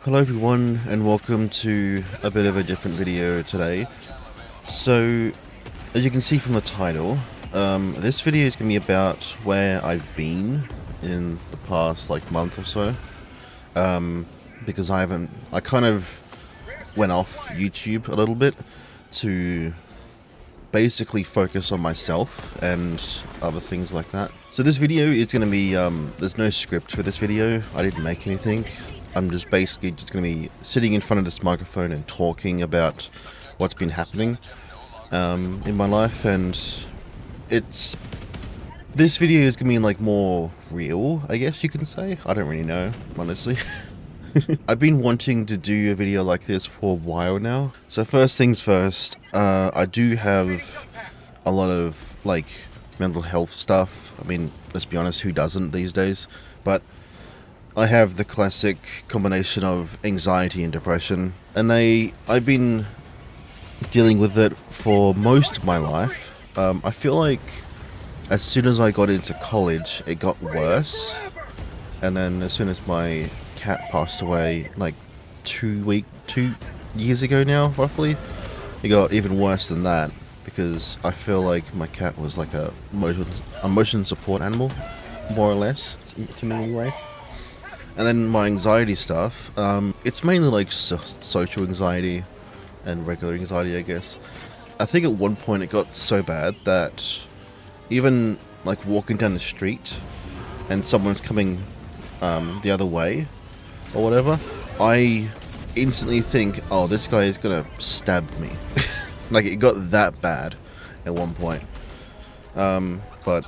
Hello everyone and welcome to a bit of a different video today. So, as you can see from the title, this video is going to be about where I've been in the past month or so. Because I kind of went off YouTube a little bit to basically focus on myself and other things like that. So this video is going to be, there's no script for this video. I didn't make anything. I'm just basically going to be sitting in front of this microphone and talking about what's been happening in my life, and this video is going to be more real, I guess you can say. I don't really know, honestly. I've been wanting to do a video like this for a while now. So first things first, I do have a lot of mental health stuff. I mean, let's be honest, who doesn't these days? But I have the classic combination of anxiety and depression, and I've been dealing with it for most of my life. I feel like as soon as I got into college, it got worse, and then as soon as my cat passed away, 2 years ago now, roughly, it got even worse than that, because I feel like my cat was like a motion support animal, more or less, to me anyway. And then my anxiety stuff, it's mainly social anxiety and regular anxiety, I guess. I think at one point it got so bad that even walking down the street and someone's coming the other way or whatever, I instantly think, oh, this guy is gonna stab me. It got that bad at one point. But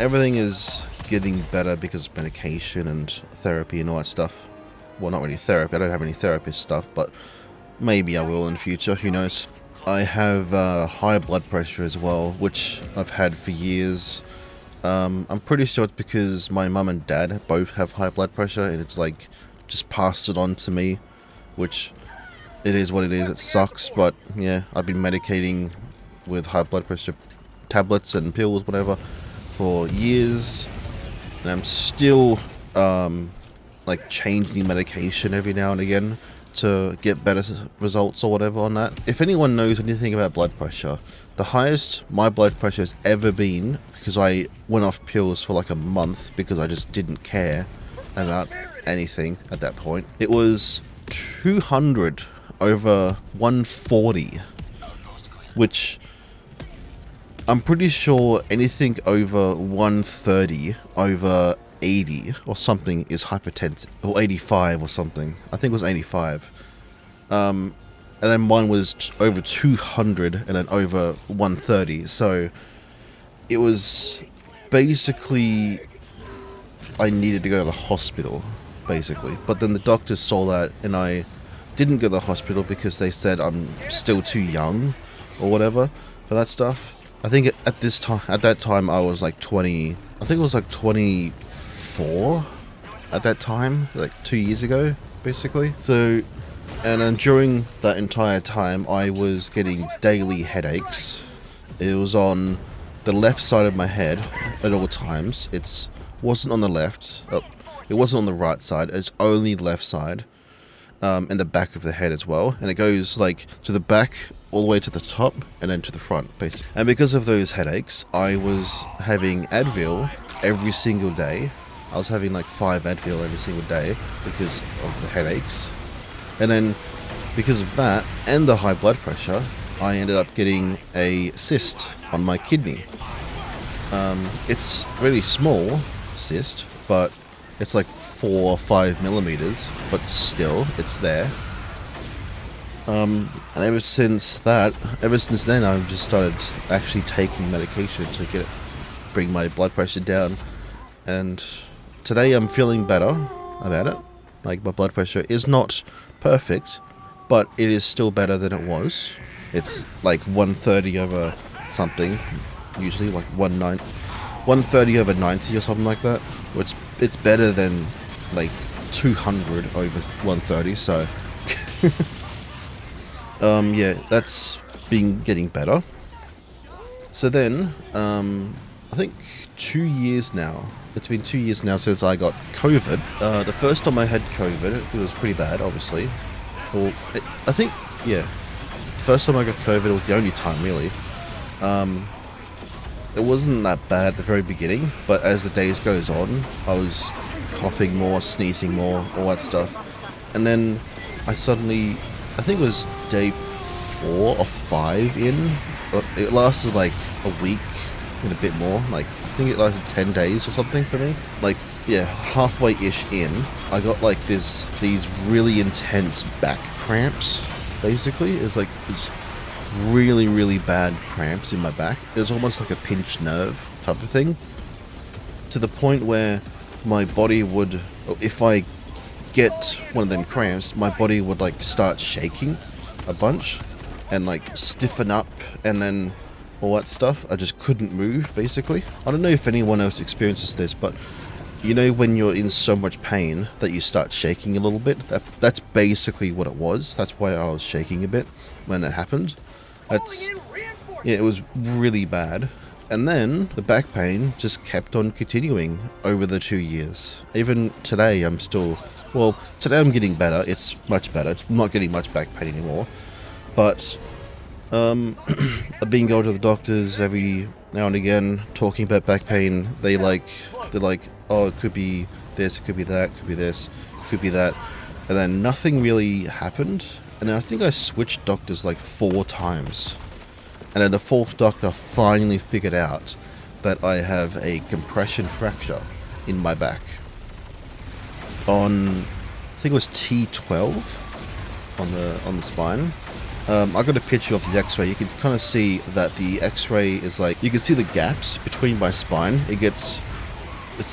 everything is getting better because of medication and therapy and all that stuff. Well, not really therapy. I don't have any therapist stuff, but maybe I will in the future. Who knows? I have high blood pressure as well, which I've had for years. I'm pretty sure it's because my mum and dad both have high blood pressure, and it's just passed it on to me, which it is what it is. It sucks, but yeah, I've been medicating with high blood pressure tablets and pills, whatever, for years. And I'm still changing medication every now and again to get better results or whatever on that. If anyone knows anything about blood pressure, the highest my blood pressure has ever been, because I went off pills for a month because I just didn't care about anything at that point, it was 200 over 140, which I'm pretty sure anything over 130 over 80 or something is hypertensive, or 85 or something. I think it was 85. And then mine was over 200 and then over 130. So it was basically, I needed to go to the hospital, basically. But then the doctors saw that, and I didn't go to the hospital because they said I'm still too young or whatever for that stuff. I think at that time I was 20. I think it was 24 at that time, 2 years ago, basically. So, and then during that entire time, I was getting daily headaches. It was on the left side of my head at all times. It wasn't on the left. It wasn't on the right side. It's only the left side, and the back of the head as well. And it goes to the back, all the way to the top, and then to the front, basically. And because of those headaches, I was having Advil every single day. I was having 5 Advil every single day because of the headaches. And then because of that and the high blood pressure, I ended up getting a cyst on my kidney. It's really small cyst, but it's 4 or 5 millimeters, but still, it's there. And ever since then, I've just started actually taking medication to bring my blood pressure down. And today I'm feeling better about it. My blood pressure is not perfect, but it is still better than it was. It's 130 over something, usually 130 over 90 or something like that. Which it's better than 200 over 130. So. Yeah, that's been getting better. So then, I think 2 years now, it's been 2 years now since I got COVID. The first time I had COVID, it was pretty bad, obviously. Well, I think, yeah, first time I got COVID, it was the only time, really. It wasn't that bad at the very beginning, but as the days goes on, I was coughing more, sneezing more, all that stuff. And then I suddenly, I think it was day 4 or 5 in, it lasted like a week and a bit more, like I think it lasted 10 days or something for me. Like, yeah, halfway-ish in, I got like these really intense back cramps, basically. It's like this really, really bad cramps in my back. It was almost like a pinched nerve type of thing, to the point where my body would, if I get one of them cramps, my body would like start shaking a bunch and like stiffen up, and then all that stuff. I just couldn't move, basically. I don't know if anyone else experiences this, but you know when you're in so much pain that you start shaking a little bit? That's basically what it was. That's why I was shaking a bit when it happened. Yeah, it was really bad. And then the back pain just kept on continuing over the 2 years. Even today I'm still, well, today I'm getting better. It's much better. I'm not getting much back pain anymore. But I've been going to the doctors every now and again, talking about back pain. They're like, oh, it could be this, it could be that, it could be this, it could be that. And then nothing really happened. And then I think I switched doctors like 4 times. And then the 4th doctor finally figured out that I have a compression fracture in my back. On, I think it was T12 on the spine. I got a picture of the x-ray. You can kind of see that the x-ray is like, you can see the gaps between my spine. It's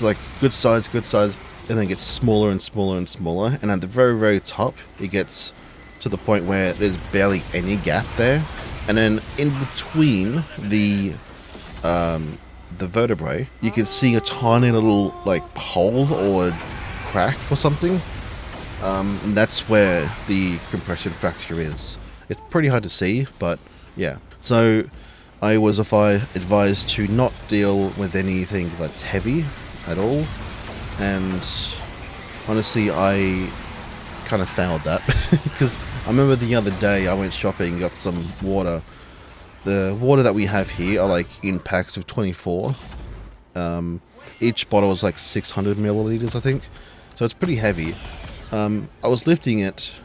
like good size, and then it gets smaller and smaller and smaller. And at the very, very top, it gets to the point where there's barely any gap there. And then in between the vertebrae, you can see a tiny little like hole or crack or something. And that's where the compression fracture is. It's pretty hard to see, but yeah. So I was advised to not deal with anything that's heavy at all. And honestly, I kind of failed that. Because I remember the other day I went shopping and got some water. The water that we have here are like in packs of 24. Each bottle is like 600 milliliters, I think. So it's pretty heavy. I was lifting it,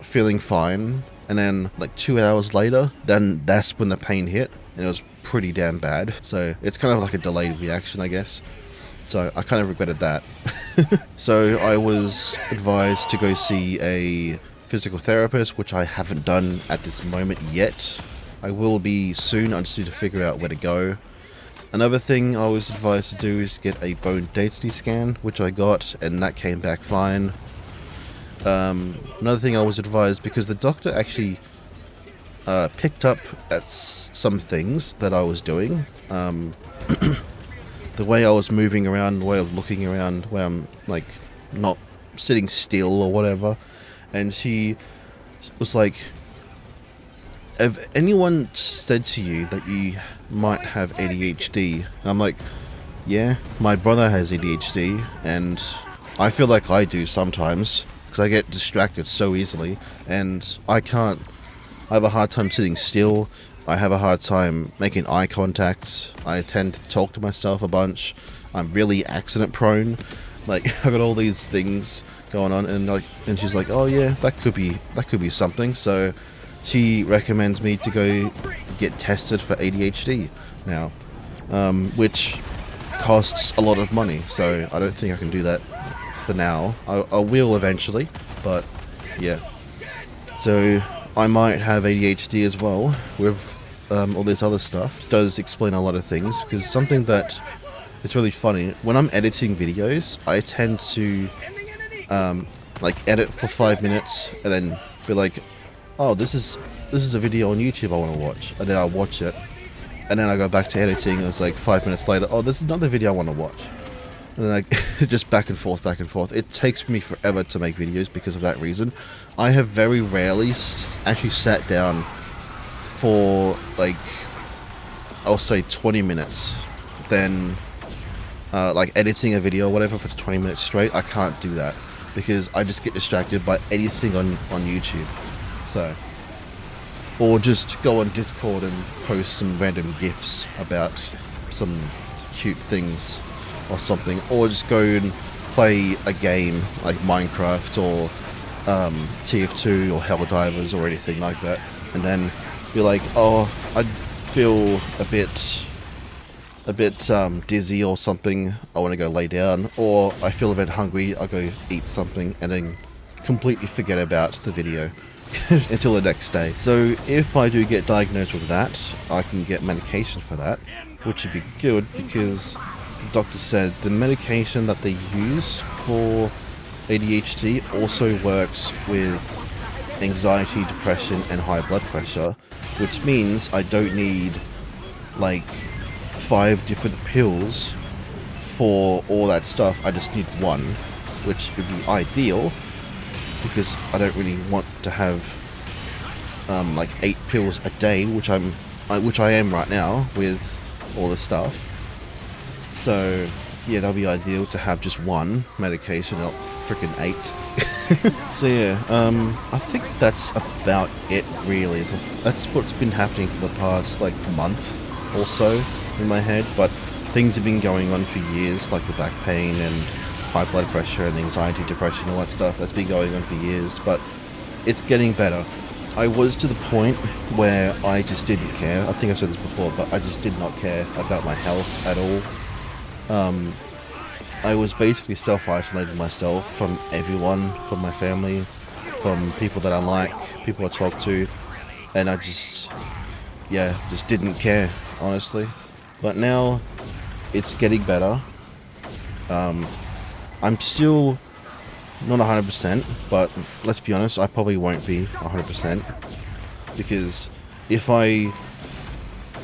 feeling fine. And then like 2 hours later, then that's when the pain hit, and it was pretty damn bad. So it's kind of like a delayed reaction, I guess. So I kind of regretted that. So I was advised to go see a physical therapist, which I haven't done at this moment yet. I will be soon. I just need to figure out where to go. Another thing I was advised to do is get a bone density scan, which I got, and that came back fine. Another thing I was advised, because the doctor actually picked up at some things that I was doing, the way I was moving around, the way I was looking around, where I'm like not sitting still or whatever, and she was like, have anyone said to you that you might have ADHD? And I'm like, yeah, my brother has ADHD, and I feel like I do sometimes, because I get distracted so easily, and I have a hard time sitting still. I have a hard time making eye contact. I tend to talk to myself a bunch. I'm really accident prone. Like, I got all these things going on, and she's like, oh yeah, that could be something. So she recommends me to go get tested for ADHD now, which costs a lot of money. So I don't think I can do that for now. I will eventually, but yeah. So I might have ADHD as well with all this other stuff. It does explain a lot of things, because something that is really funny, when I'm editing videos, I tend to like edit for 5 minutes and then be like, oh, this is a video on YouTube I want to watch, and then I'll watch it, and then I go back to editing, and it's like 5 minutes later, oh, this is another video I want to watch. And then I just back and forth. It takes me forever to make videos because of that reason. I have very rarely actually sat down for like, I'll say 20 minutes, then like editing a video or whatever for 20 minutes straight, I can't do that because I just get distracted by anything on YouTube. So, or just go on Discord and post some random GIFs about some cute things or something, or just go and play a game like Minecraft or TF2 or Helldivers or anything like that, and then be like, oh, I feel a bit dizzy or something, I want to go lay down, or I feel a bit hungry, I'll go eat something, and then completely forget about the video until the next day. So if I do get diagnosed with that, I can get medication for that, which would be good because the doctor said the medication that they use for ADHD also works with anxiety, depression, and high blood pressure, which means I don't need like 5 different pills for all that stuff. I just need one, which would be ideal because I don't really want to have like 8 pills a day, which I am right now with all the stuff. So yeah, that'll be ideal to have just one medication, not freaking 8. So yeah, I think that's about it really. That's what's been happening for the past like month or so in my head, but things have been going on for years, like the back pain and high blood pressure and anxiety, depression, all that stuff. That's been going on for years, but it's getting better. I was to the point where I just didn't care. I think I said this before, but I just did not care about my health at all. I was basically self-isolating myself from everyone, from my family, from people that I like, people I talk to, and I just didn't care, honestly. But now it's getting better. I'm still not 100%, but let's be honest, I probably won't be 100%, because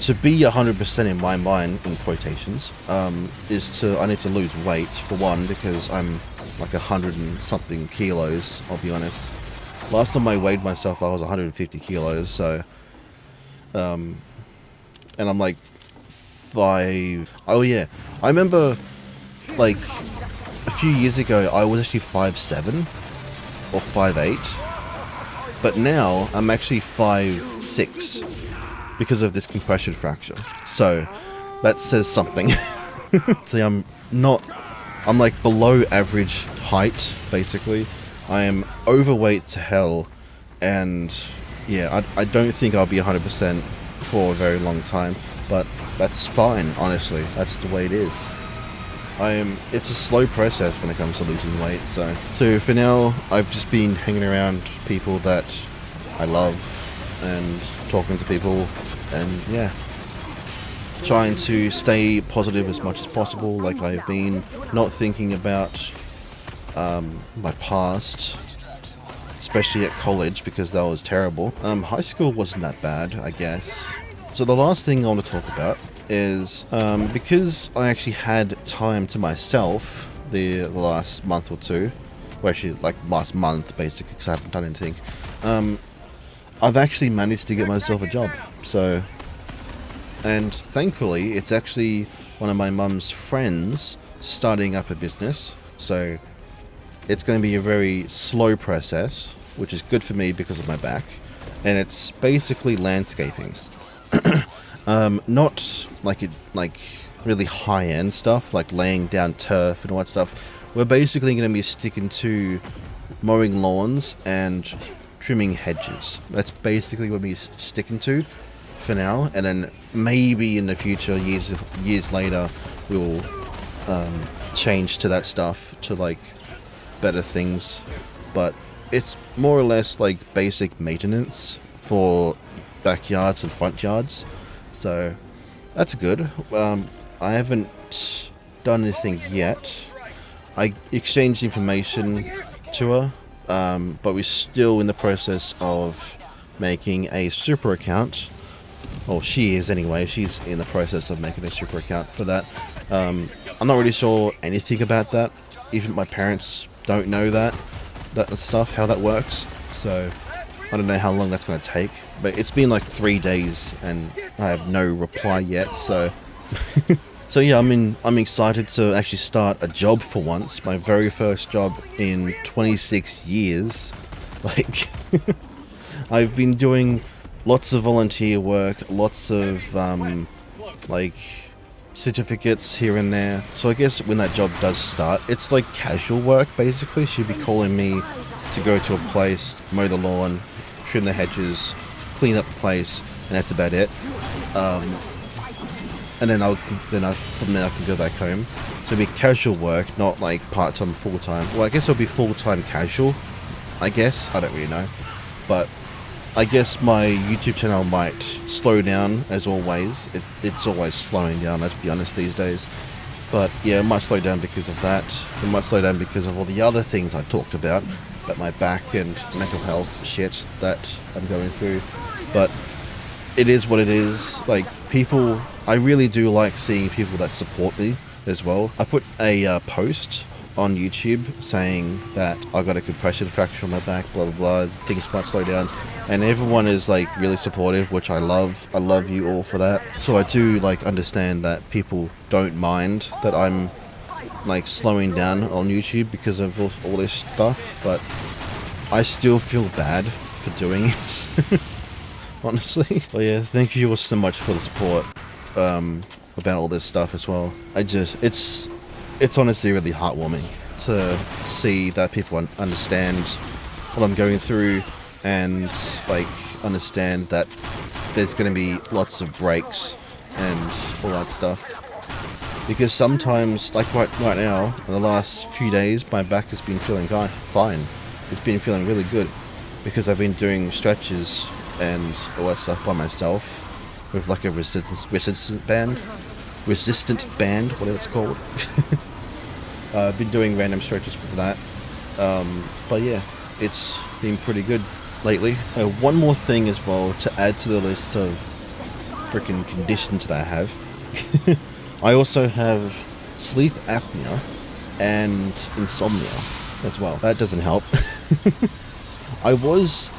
to be 100% in my mind, in quotations, I need to lose weight, for one, because I'm like 100 and something kilos, I'll be honest. Last time I weighed myself, I was 150 kilos, so, and I'm like 5, oh yeah, I remember, like, a few years ago, I was actually 5'7", or 5'8", but now, I'm actually 5'6", because of this compression fracture. So that says something. See, I'm like below average height, basically. I am overweight to hell, and yeah, I don't think I'll be 100% for a very long time, but that's fine, honestly. That's the way it is. It's a slow process when it comes to losing weight, so for now, I've just been hanging around people that I love, and talking to people, and yeah, trying to stay positive as much as possible, like I've been, not thinking about my past, especially at college, because that was terrible. High school wasn't that bad, I guess. So the last thing I want to talk about is, because I actually had time to myself the last month or two, well actually like last month basically, because I haven't done anything, I've actually managed to get myself a job. So, and thankfully it's actually one of my mum's friends starting up a business, so it's going to be a very slow process, which is good for me because of my back, and it's basically landscaping. Not like really high-end stuff, like laying down turf and all that stuff. We're basically going to be sticking to mowing lawns and trimming hedges. That's basically what we're sticking to for now, and then maybe in the future, years later, we'll change to that stuff, to like better things. But it's more or less like basic maintenance for backyards and front yards, so that's good. I haven't done anything yet. I exchanged information to her, but we're still in the process of making a super account. Well, she is anyway. She's in the process of making a super account for that. I'm not really sure anything about that. Even my parents don't know that stuff, how that works. So I don't know how long that's going to take. But it's been like 3 days and I have no reply yet. So So yeah, I'm excited to actually start a job for once. My very first job in 26 years. Like, I've been doing lots of volunteer work, lots of like certificates here and there. So I guess when that job does start, it's like casual work basically. She'd be calling me to go to a place, mow the lawn, trim the hedges, clean up the place, and that's about it. And then from there I can go back home. So it'll be casual work, not like part-time, full-time. Well, I guess it'll be full-time casual. I guess, I don't really know. But I guess my YouTube channel might slow down, as always. It's always slowing down, let's be honest, these days. But yeah, it might slow down because of that. It might slow down because of all the other things I talked about my back and mental health shit that I'm going through. But it is what it is. Like, people, I really do like seeing people that support me as well. I put a post on YouTube saying that I got a compression fracture on my back, blah blah blah, things might slow down, and everyone is like really supportive, which I love. I love you all for that. So I do like understand that people don't mind that I'm like slowing down on YouTube because of all this stuff, but I still feel bad for doing it. Honestly. But yeah, thank you all so much for the support about all this stuff as well. It's honestly really heartwarming to see that people understand what I'm going through and like understand that there's going to be lots of breaks and all that stuff. Because sometimes, like right now, in the last few days, my back has been feeling fine. It's been feeling really good because I've been doing stretches and all that stuff by myself with like a resistant band, whatever it's called. I've been doing random stretches with that, but yeah, it's been pretty good lately. One more thing as well to add to the list of freaking conditions that I have. I also have sleep apnea and insomnia as well. That doesn't help. I was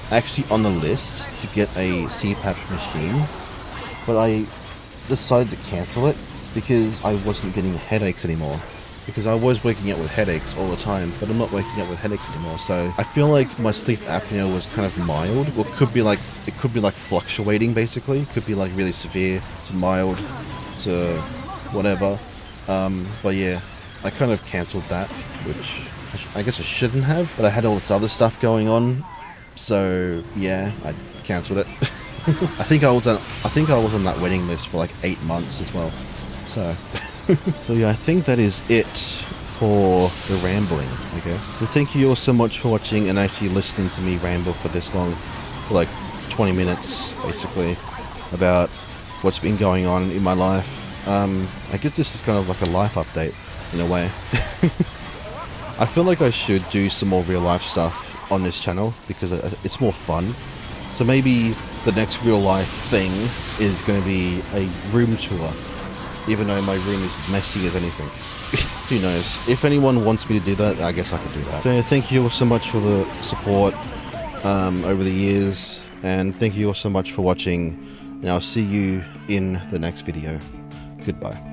actually on the list to get a CPAP machine, but I decided to cancel it because I wasn't getting headaches anymore. Because I was waking up with headaches all the time, but I'm not waking up with headaches anymore. So I feel like my sleep apnea was kind of mild, or it could be like fluctuating basically. It could be like really severe to mild to whatever. But yeah, I kind of cancelled that, which I guess I shouldn't have. But I had all this other stuff going on, so yeah, I cancelled it. I think I was on that waiting list for like 8 months as well. So. So yeah, I think that is it for the rambling, I guess. So thank you all so much for watching and actually listening to me ramble for this long, for like 20 minutes basically, about what's been going on in my life. I guess this is kind of like a life update in a way. I feel like I should do some more real life stuff on this channel because it's more fun. So maybe the next real life thing is going to be a room tour. Even though my room is as messy as anything. Who knows? If anyone wants me to do that, I guess I could do that. So thank you all so much for the support over the years. And thank you all so much for watching. And I'll see you in the next video. Goodbye.